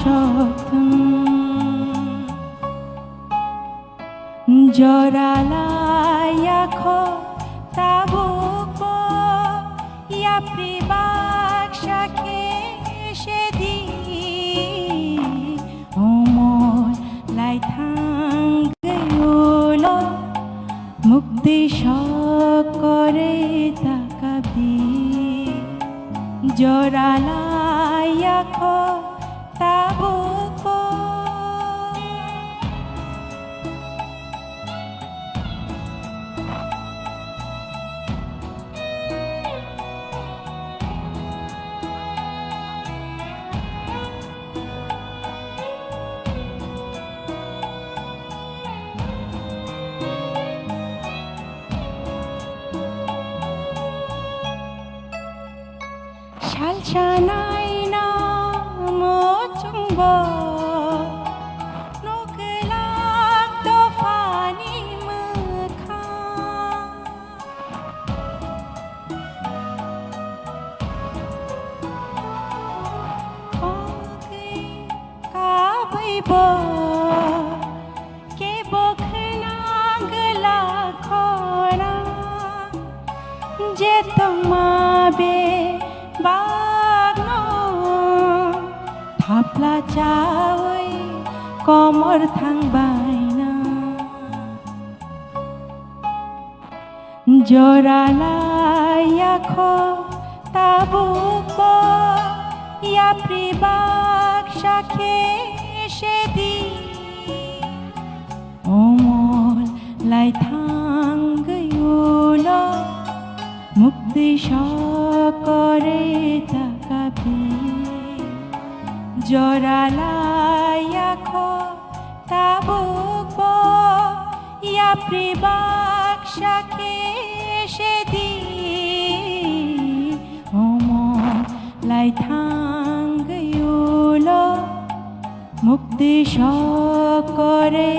শব্দম জরালায়াখ তাবুক ইয়া প্রিবাক শাখে সেদি অমর লাইথাং গয়ুল মুক্তি সকরে তাকাবি জরালায়াখ তাবুক 살찬아이 나무 중보 누글락도 파니 무카 거기 가보이보 깨복나 글라코라 제똥마베 থাপলা চাওই কমর থাংবাই না জরালায়াখ তাবুক ইয়া প্রিবাক শাখে সেদি অমল লাইথাং গয়ুল মুক্তি সকরে তাকাবি জরালায়াখ তাবুক ইয়া প্রিবাক শাখে সেদি অমর লাইথাং গয়ুল মুক্তি সকরে